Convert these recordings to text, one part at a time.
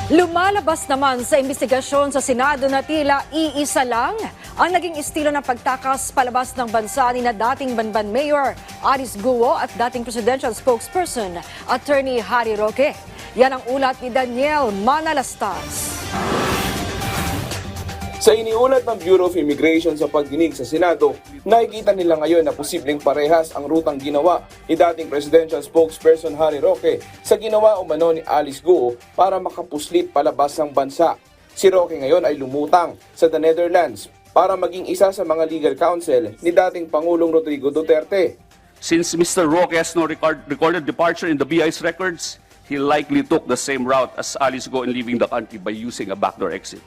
Lumalabas naman sa investigasyon sa Senado na tila iisa lang ang naging estilo ng pagtakas palabas ng bansa ni na dating Banban Mayor Alice Guo at dating presidential spokesperson Attorney Harry Roque. Yan ang ulat ni Daniel Manalastas. Sa iniulat ng Bureau of Immigration sa pagdinig sa Senado, nakikita nila ngayon na posibleng parehas ang rutang ginawa ni dating presidential spokesperson Harry Roque sa ginawa umano ni Alice Guo para makapuslit palabas ng bansa. Si Roque ngayon ay lumutang sa the Netherlands para maging isa sa mga legal counsel ni dating Pangulong Rodrigo Duterte. Since Mr. Roque has no recorded departure in the BI's records, he likely took the same route as Alice Guo in leaving the country by using a backdoor exit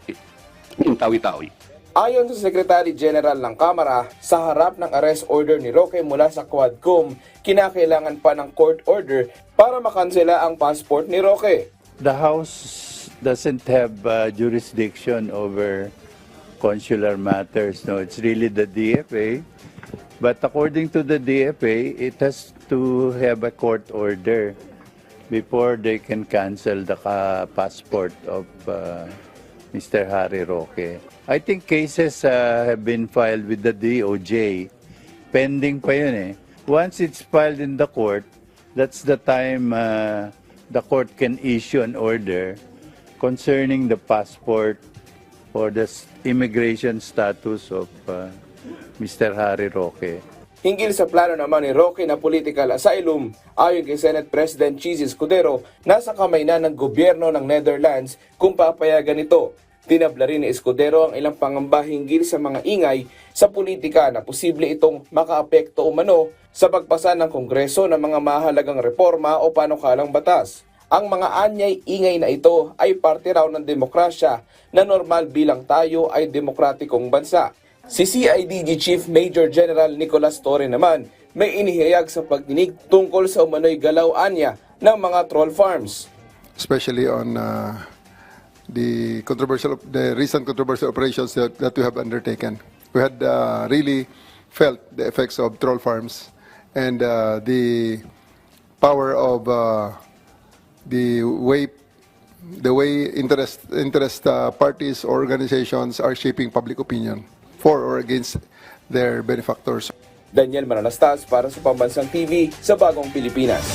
in Tawi-Tawi. Ayon sa Secretary General ng Kamara, sa harap ng arrest order ni Roque mula sa Quadcom, kinakailangan pa ng court order para makansela ang passport ni Roque. The House doesn't have jurisdiction over consular matters. No, it's really the DFA. But according to the DFA, it has to have a court order before they can cancel the passport of Mr. Harry Roque. I think cases have been filed with the DOJ. Pending pa yun eh. Once it's filed in the court, that's the time the court can issue an order concerning the passport or the immigration status of Mr. Harry Roque. Hinggil sa plano naman ni Roque na political asylum, ayon kay Senate President Cheesy Escudero, nasa kamay na ng gobyerno ng Netherlands kung papayagan ito. Tinabla rin ni Escudero ang ilang pangamba hinggil sa mga ingay sa politika na posible itong makaapekto umano sa pagpasa ng Kongreso ng mga mahalagang reforma o panukalang batas. Ang mga anyay-ingay na ito ay parte raw ng demokrasya na normal bilang tayo ay demokratikong bansa. Si CIDG Chief Major General Nicolas Torre naman may inihayag sa pagdinig tungkol sa umano'y galaw-anya ng mga troll farms. Especially on the recent controversial operations that we have undertaken. We had really felt the effects of troll farms and the power of the way interest parties or organizations are shaping public opinion for or against their benefactors. Daniel Manalastas para sa Pambansang TV sa Bagong Pilipinas.